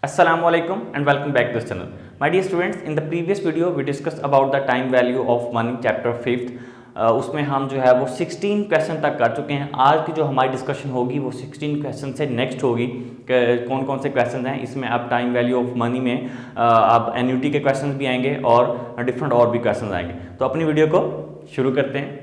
Assalamualaikum and welcome back to this channel. My dear students, in the previous video we discussed about the time value of money chapter 5th. उसमें हम जो है वो 16 question तक कर चुके हैं। आज की जो हमारी डिस्कशन होगी वो 16 क्वेश्चन से नेक्स्ट होगी। कौन कौन से क्वेश्चन हैं इसमें, अब टाइम वैल्यू ऑफ मनी में अब एन्युटी के क्वेश्चन भी आएंगे और डिफरेंट और भी क्वेश्चन आएंगे। तो अपनी वीडियो को शुरू करते हैं।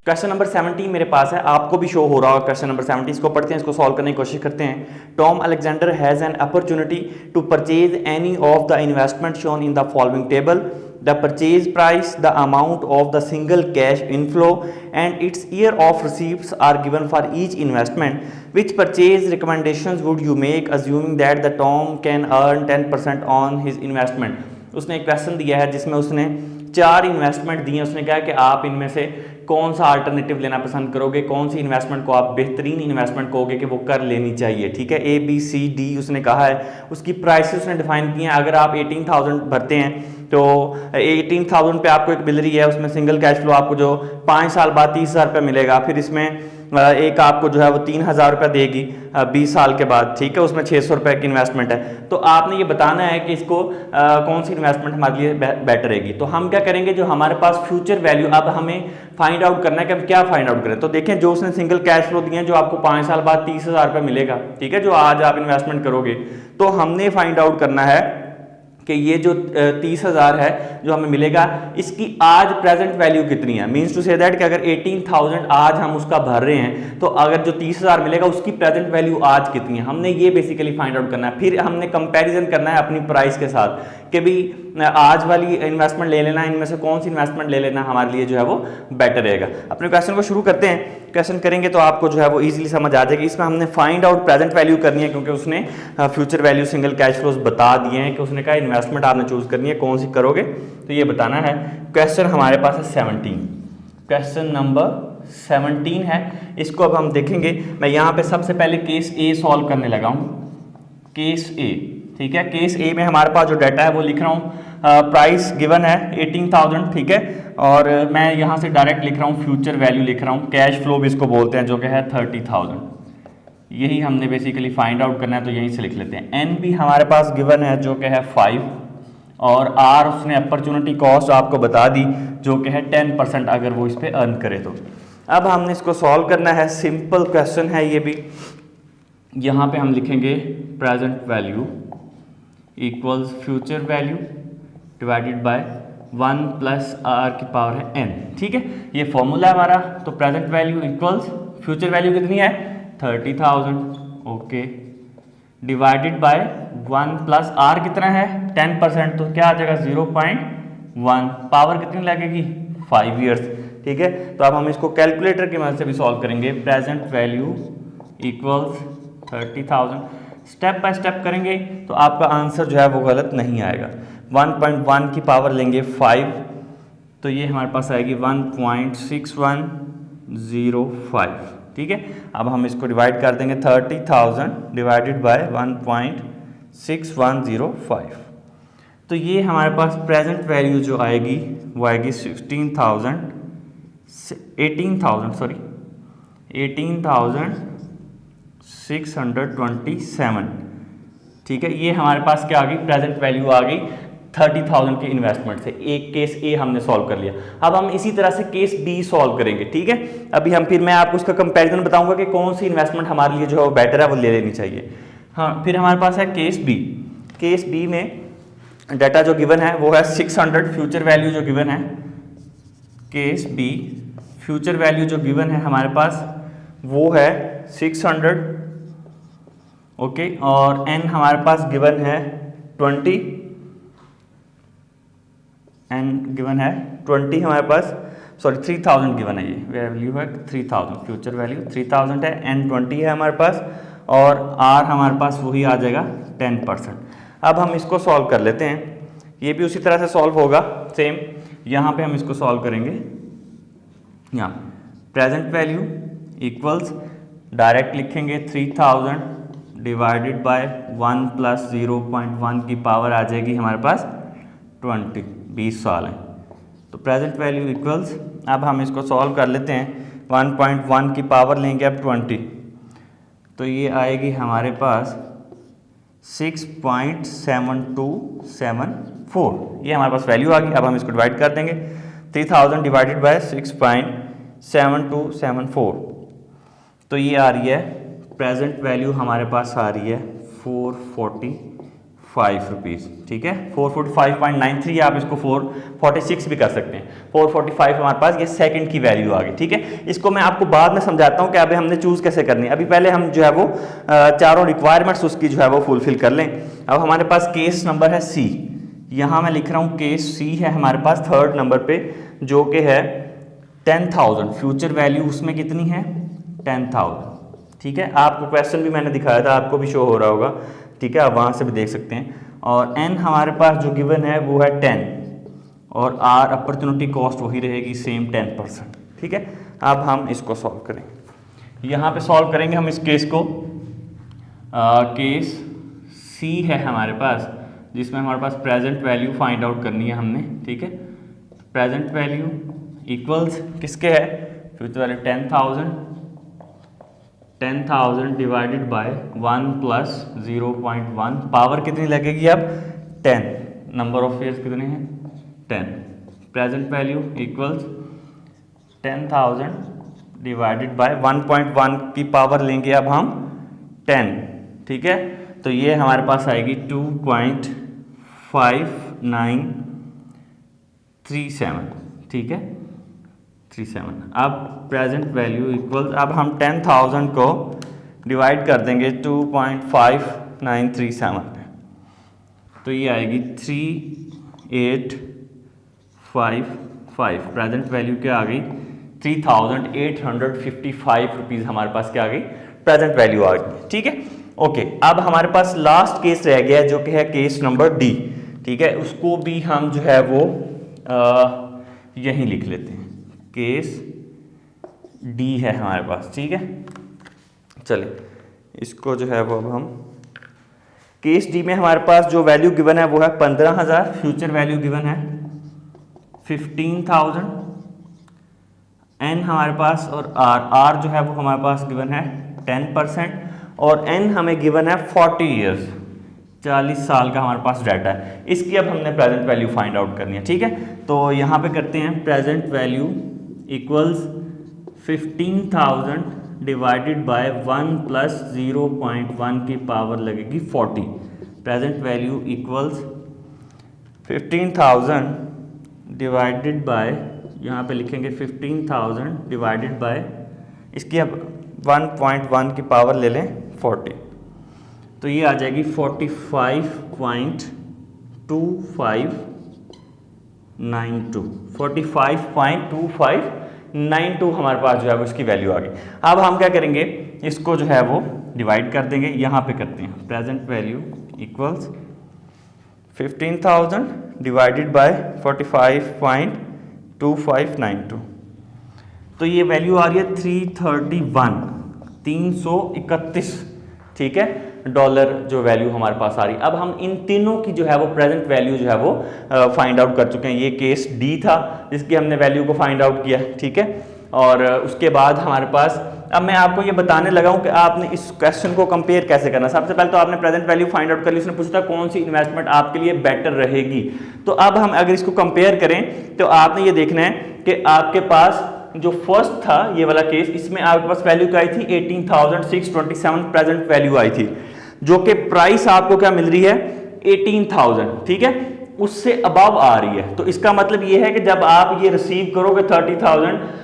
क्वेश्चन नंबर 17 मेरे पास है, आपको भी शो हो रहा होगा क्वेश्चन नंबर 17। इसको पढ़ते हैं, इसको सॉल्व करने की कोशिश करते हैं। Tom Alexander has an opportunity to purchase any of the investment shown in the following table. The purchase price, the amount of the single cash inflow and its year of receipts are given for each investment. Which purchase recommendations would you make assuming that the Tom can earn 10% on his investment. उसने एक question दिया है जिसमें उसने 4 investment दिए। उसने कहा कि आप इनमें से कौन सा अल्टरनेटिव लेना पसंद करोगे, कौन सी इन्वेस्टमेंट को आप बेहतरीन इन्वेस्टमेंट कहोगे कि वो कर लेनी चाहिए। ठीक है, A B C D उसने कहा है। उसकी प्राइसेस उसने डिफाइन की हैं। अगर आप 18,000 भरते हैं तो 18,000 पे आपको एक मिल रही है, उसमें सिंगल कैश फ्लो आपको जो 5 साल बाद 30,000 रुपये मिलेगा। फिर इसमें एक आपको जो है वो 3,000 रुपये देगी 20 साल के बाद। ठीक है, उसमें 600 रुपये की इन्वेस्टमेंट है। तो आपने ये बताना है कि इसको कौन सी इन्वेस्टमेंट हमारे लिए बेटर रहेगी। तो हम क्या करेंगे, जो हमारे पास फ्यूचर वैल्यू, अब हमें फाइंड आउट करना है कि हम क्या फाइंड आउट करें। तो देखें, जो उसने सिंगल कैश फ्लो दिए हैं जो आपको 5 साल बाद 30,000 रुपये मिलेगा, ठीक है, जो आज आप इन्वेस्टमेंट करोगे, तो हमने फाइंड आउट करना है कि ये जो 30,000 है जो हमें मिलेगा, इसकी आज प्रेजेंट वैल्यू कितनी है। मींस टू से दैट कि अगर 18,000 आज हम उसका भर रहे हैं तो अगर जो 30,000 मिलेगा उसकी प्रेजेंट वैल्यू आज कितनी है, हमने ये बेसिकली फाइंड आउट करना है। फिर हमने कंपैरिजन करना है अपनी प्राइस के साथ कि भी आज वाली इन्वेस्टमेंट ले लेना, इनमें से कौन सी इन्वेस्टमेंट ले लेना हमारे लिए जो है वो बेटर रहेगा। अपने क्वेश्चन को शुरू करते हैं। क्वेश्चन करेंगे तो आपको जो है वो इजीली समझ आ जाएगी। इसमें हमने फाइंड आउट प्रेजेंट वैल्यू करनी है क्योंकि उसने future value single cash flows बता दिए हैं कि उसने कहा इन्वेस्टमेंट आपने चूज करनी है, कौन सी करोगे तो ये बताना है। क्वेश्चन हमारे पास है 17, क्वेश्चन नंबर 17 है। इसको अब हम देखेंगे। मैं यहाँ पे सबसे पहले केस ए सॉल्व करने लगा हूँ। केस ए, ठीक है, केस ए में हमारे पास जो डाटा है वो लिख रहा हूँ। प्राइस गिवन है 18,000, ठीक है, और मैं यहाँ से डायरेक्ट लिख रहा हूँ फ्यूचर वैल्यू लिख रहा हूँ। कैश फ्लो भी इसको बोलते हैं, जो कि है 30,000। यही हमने बेसिकली फाइंड आउट करना है, तो यहीं से लिख लेते हैं। एन भी हमारे पास गिवन है जो कि है 5, और आर उसने अपॉर्चुनिटी कॉस्ट आपको बता दी जो कि है 10% अगर वो इस पर अर्न करे तो। अब हमने इसको सॉल्व करना है। सिंपल क्वेश्चन है ये भी। यहाँ पे हम लिखेंगे present value equals future value divided by 1 plus r की पावर है n। ठीक है, ये फॉर्मूला है हमारा। तो present value equals future value कितनी है 30,000, okay, divided by 1 plus r कितना है 10%, तो क्या आ जाएगा 0.1। पावर कितनी लगेगी 5 ईयर्स। ठीक है, तो अब हम इसको कैलकुलेटर की मदद से भी सॉल्व करेंगे। Present value equals 30,000, step by step करेंगे तो आपका आंसर जो है वो गलत नहीं आएगा। 1.1 की पावर लेंगे 5, तो ये हमारे पास आएगी 1.6105। ठीक है, अब हम इसको डिवाइड कर देंगे 30,000 डिवाइडेड बाय 1.6105। तो ये हमारे पास प्रेजेंट वैल्यू जो आएगी वो आएगी 18,627। ठीक है, ये हमारे पास क्या आ गई, प्रेजेंट वैल्यू आ गई 30,000 के इन्वेस्टमेंट से। एक केस ए हमने सॉल्व कर लिया। अब हम इसी तरह से केस बी सॉल्व करेंगे। ठीक है, अभी फिर मैं आपको उसका कंपैरिजन बताऊंगा कि कौन सी इन्वेस्टमेंट हमारे लिए जो है बेटर है वो ले लेनी चाहिए। हाँ, फिर हमारे पास है केस बी। केस बी में डाटा जो गिवन है वो है 600। फ्यूचर वैल्यू जो गिवन है, केस बी फ्यूचर वैल्यू जो गिवन है हमारे पास वो है 600, ओके, और एन हमारे पास गिवन है 20, एन गिवन है 20 हमारे पास, सॉरी 3,000 गिवन है। ये वैल्यू है 3,000, फ्यूचर वैल्यू 3,000 है, एन 20 है हमारे पास, और आर हमारे पास वही आ जाएगा 10%। अब हम इसको सॉल्व कर लेते हैं। ये भी उसी तरह से सॉल्व होगा सेम। यहाँ पे हम इसको सॉल्व करेंगे। यहाँ प्रेजेंट वैल्यू इक्वल्स डायरेक्ट लिखेंगे 3,000 डिवाइडेड बाय 1 प्लस 0.1 की पावर आ जाएगी हमारे पास 20 साल है। तो प्रेजेंट वैल्यू इक्वल्स अब हम इसको सॉल्व कर लेते हैं। 1.1 की पावर लेंगे अब 20, तो ये आएगी हमारे पास 6.7274, ये हमारे पास वैल्यू आ गई। अब हम इसको डिवाइड कर देंगे 3000 डिवाइडेड बाय 6.7274, तो ये आ रही है प्रेजेंट वैल्यू हमारे पास आ रही है 445 रुपीज़, ठीक है। 445.93, आप इसको 446 भी कर सकते हैं। 445 हमारे पास ये सेकंड की वैल्यू आ गई, ठीक है। इसको मैं आपको बाद में समझाता हूँ कि अभी हमने चूज़ कैसे करनी है। अभी पहले हम जो है वो चारों रिक्वायरमेंट्स उसकी जो है वो फुलफिल कर लें। अब हमारे पास केस नंबर है सी, यहाँ मैं लिख रहा हूँ केस सी है हमारे पास थर्ड नंबर पे, जो कि है 10,000। फ्यूचर वैल्यू उसमें कितनी है 10,000, ठीक है। आपको क्वेश्चन भी मैंने दिखाया था, आपको भी शो हो रहा होगा, ठीक है, आप वहाँ से भी देख सकते हैं। और एन हमारे पास जो गिवन है वो है 10, और आर अपॉर्चुनिटी कॉस्ट वही रहेगी सेम 10%, ठीक है। अब हम इसको सॉल्व करेंगे, यहाँ पे सॉल्व करेंगे हम इस केस को। केस सी है हमारे पास, जिसमें हमारे पास प्रेजेंट वैल्यू फाइंड आउट करनी है हमने, ठीक है। प्रेजेंट वैल्यू इक्वल्स किसके है, future value 10,000 divided by 1 plus 0.1, power कितनी लगेगी अब 10, नंबर ऑफ ईयर्स कितने हैं 10। Present value equals 10,000 divided by 1.1 की पावर लेंगे अब हम 10, ठीक है। तो ये हमारे पास आएगी 2.5937, ठीक है, 37। अब प्रेजेंट वैल्यू इक्वल, अब हम 10,000 को डिवाइड कर देंगे 2.5937 पे, तो ये आएगी 3855। प्रेजेंट वैल्यू क्या आ गई 3,855 रुपीज़ हमारे पास क्या आ गई, प्रेजेंट वैल्यू आ गई, ठीक है। ओके, अब हमारे पास लास्ट केस रह गया जो कि है केस नंबर डी, ठीक है। उसको भी हम जो है वो यहीं लिख लेते हैं, केस डी है हमारे पास, ठीक है। चलिए इसको जो है वो अब हम, केस डी में हमारे पास जो वैल्यू गिवन है वो है 15,000, फ्यूचर वैल्यू गिवन है 15,000, एन हमारे पास और आर जो है वो हमारे पास गिवन है 10%, और एन हमें गिवन है 40 ईयर्स, 40 साल का हमारे पास डाटा है। इसकी अब हमने प्रेजेंट वैल्यू फाइंड आउट करनी है, ठीक है। तो यहाँ पे करते हैं present value equals 15,000 divided by 1 plus 0.1 की पावर लगेगी 40। Present value equals 15,000 divided by, यहाँ पे लिखेंगे 15,000 डिवाइडेड बाय, इसकी अब 1.1 की पावर ले लें 40, तो ये आ जाएगी 45.2592, 45.2592 हमारे पास जो है वो इसकी वैल्यू आ गई। अब हम क्या करेंगे, इसको जो है वो डिवाइड कर देंगे, यहाँ पे करते हैं present value equals 15,000 divided by 45.2592, तो ये वैल्यू आ रही है 331, ठीक है, डॉलर जो वैल्यू हमारे पास आ रही है। अब हम इन तीनों की जो है वो प्रेजेंट वैल्यू जो है वो फाइंड आउट कर चुके हैं। ये केस डी था जिसकी हमने वैल्यू को फाइंड आउट किया, ठीक है। और उसके बाद हमारे पास, अब मैं आपको ये बताने लगा हूँ कि आपने इस क्वेश्चन को कंपेयर कैसे करना। सबसे पहले तो आपने प्रेजेंट वैल्यू फाइंड आउट कर ली, उसने पूछा था कौन सी इन्वेस्टमेंट आपके लिए बेटर रहेगी। तो अब हम अगर इसको कंपेयर करें तो आपने ये देखना है कि आपके पास जो फर्स्ट था ये वाला केस, इसमें आपके पास वैल्यू क्या आई थी 18,627 प्रेजेंट वैल्यू आई थी, जो कि प्राइस आपको क्या मिल रही है 18,000, ठीक है, उससे अबव आ रही है। तो इसका मतलब ये है कि जब आप ये रिसीव करोगे 30,000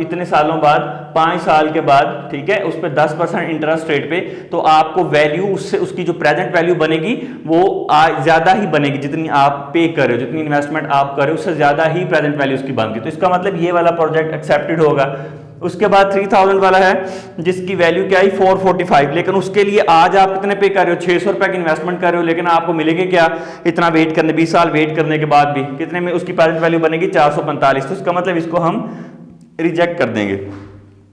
इतने सालों बाद, 5 साल के बाद, ठीक है, उस पर 10% इंटरेस्ट रेट पे, तो आपको वैल्यू उससे, उसकी जो प्रेजेंट वैल्यू बनेगी वो ज़्यादा ही बनेगी, जितनी आप पे कर रहे हो, जितनी इन्वेस्टमेंट आप कर रहे हो उससे ज़्यादा ही प्रेजेंट वैल्यू उसकी बनती है। तो इसका मतलब ये वाला प्रोजेक्ट एक्सेप्टेड होगा। उसके बाद 3,000 वाला है जिसकी वैल्यू क्या आई 445, लेकिन उसके लिए आज आप कितने पे कर रहे हो 600 रुपए की इन्वेस्टमेंट कर रहे हो, लेकिन आपको मिलेंगे क्या, इतना वेट करने, 20 साल वेट करने के बाद भी कितने में उसकी प्रेजेंट वैल्यू बनेगी 445। तो इसका मतलब इसको हम रिजेक्ट कर देंगे,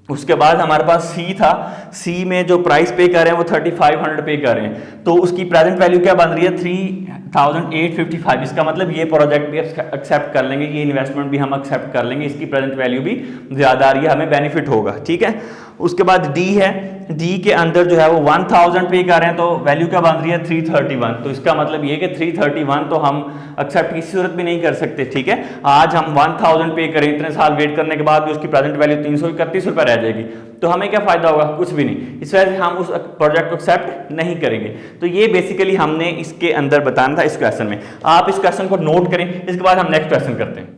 उसके बाद हमारे पास सी था, सी में जो प्राइस पे कर रहे हैं वो 3500 पे कर रहे हैं, तो उसकी प्रेजेंट वैल्यू क्या बन रही है 3855। इसका मतलब ये प्रोजेक्ट भी एक्सेप्ट कर लेंगे, ये इन्वेस्टमेंट भी हम एक्सेप्ट कर लेंगे, इसकी प्रेजेंट वैल्यू भी ज़्यादा आ रही है, हमें बेनिफिट होगा, ठीक है। उसके बाद डी है, डी के अंदर जो है वो 1000 पे कर रहे हैं, तो वैल्यू क्या बन रही है 331। तो इसका मतलब ये कि 331 तो हम एक्सेप्ट की सूरत भी नहीं कर सकते, ठीक है। आज हम 1000 पे करें, इतने साल वेट करने के बाद भी उसकी प्रेजेंट वैल्यू 331 रुपये रह जाएगी, तो हमें क्या फायदा होगा, कुछ भी नहीं। इस वजह से हम उस प्रोजेक्ट को एक्सेप्ट नहीं करेंगे। तो ये बेसिकली हमने इसके अंदर बताना था इस क्वेश्चन में। आप इस क्वेश्चन को नोट करें, इसके बाद हम नेक्स्ट क्वेश्चन करते हैं।